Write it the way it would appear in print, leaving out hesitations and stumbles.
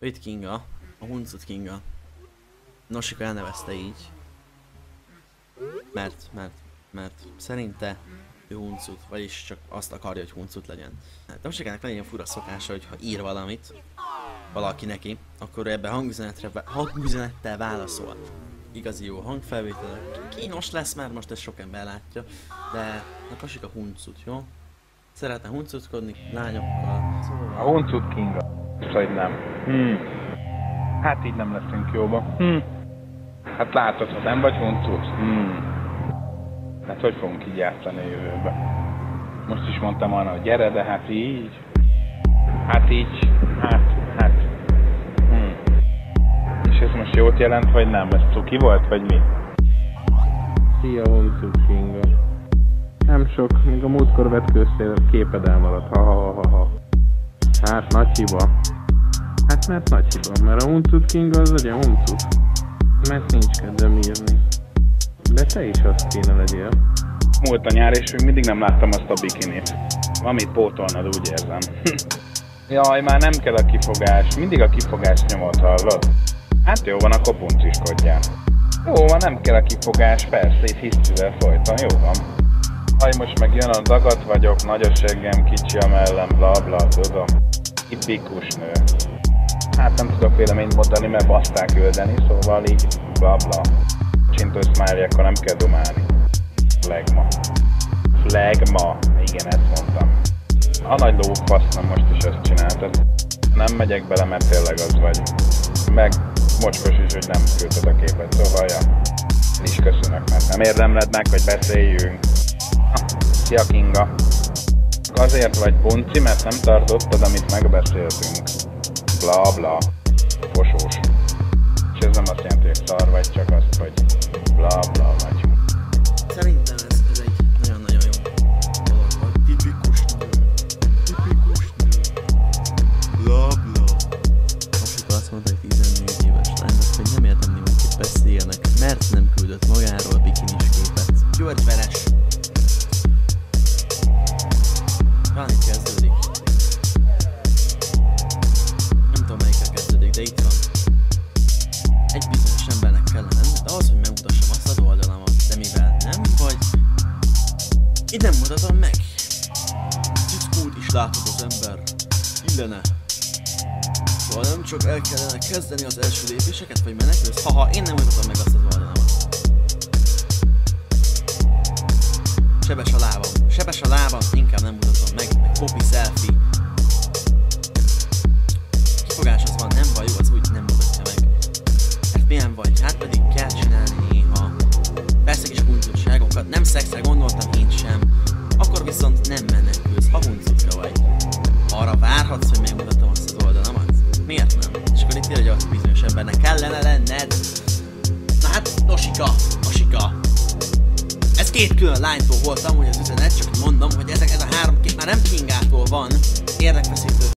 Itt Kinga, a Huncut Kinga. Nosika elnevezte így. Mert szerinte ő Huncut, vagyis csak azt akarja, hogy Huncut legyen. Hát Nosikának van egy ilyen fura szokása, hogy ha ír valamit valaki neki, akkor ő ebbe hangüzenettel válaszol. Igazi jó hangfelvétel, kínos lesz, mert most ezt sok ember látja, de Nosika Huncut, jó? Szeretne huncutkodni lányokkal, A Huncut Kinga. Vagy nem. Hát így nem leszünk jóba. Hát látod, ha nem vagy Huncut. Hát hogy fogunk így játszani a jövőbe? Most is mondtam volna, hogy gyere, de hát így. Hát így. Hát. És ez most jót jelent, vagy nem? Ez cuki volt, vagy mi? Szia, Huncut Kinga. Nem sok, még a múltkor vetkőztél, a képed elmaradt. Ha. Hát nagy hiba. Hát mert nagy hiba, mert a Huncut Kinga az legyen Huncut. Mert nincs kedvem írni. De te is azt kéne legyél. Múlt a nyár, és még mindig nem láttam azt a bikinit. Valamit pótolnod, úgy érzem. Jaj, már nem kell a kifogás. Mindig a kifogás nyomot hallod. Hát jó van, akkor punciskodjál. Jó van, nem kell a kifogás, persze, itt hisztivel folyton, jó van. Haj, most meg jön a dagat vagyok, nagy a seggem, kicsi a mellem, bla, tudom. Tipikus nő. Hát nem tudok véleményt mondani, mert baszták üldeni, szóval így bla. Csintó smiley, akkor nem kell dumálni. Flegma. Igen, ezt mondtam. A nagy lófasz, nem most is ezt csináltad. Nem megyek bele, mert tényleg az vagy. Meg mocskos is, hogy nem küldted a képet, szóval ja. Én is köszönök, mert nem érdemled meg, hogy beszéljünk. Szia Kinga. Azért vagy punci, mert nem tartottad, amit megbeszéltünk. Bla. Fosós. És ez nem azt jelenti, hogy szar vagy, csak azt, hogy bla vagy. Szerintem ez egy nagyon-nagyon jó dolog, hogy tipikus nő. Bla. Nosika azt mondta, hogy 14 éves lánynak, hogy nem érdemli meg, hogy beszéljenek, mert nem küldött magáról bikinis képet. Györgyveres. Talán itt kezdődik. Nem tudom melyikkel kezdődik, de itt van. Egy bizonyos embernek kellene lenni, de az, hogy megmutassam azt az oldalamat, de mivel nem vagy, így nem mutatom meg. Cickót is látott az ember. Illene. Szóval nem csak el kellene kezdeni az első lépéseket, vagy menekülsz, haha, én nem mutatom meg azt az oldalamat. Sebes a lábam, inkább nem mutatom meg popi selfie. Kifogás az van, nem baj, jó, az úgy nem mutatja meg. Hát milyen vagy? Hát pedig kell csinálni néha. Persze kis huncutságokat, nem szexre gondoltam én sem. Akkor viszont nem menekülsz, ha huncutka vagy. Arra várhatsz, hogy megmutatom azt az oldalamat? Miért nem? És akkor itt írja, hogy bizonyos embernek kellene lenned. Na hát, Nosika. Ez két külön lánytól volt amúgy az üzenet, csak mondom, hogy ez a három kép már nem Kingától van. Érdekfeszítő.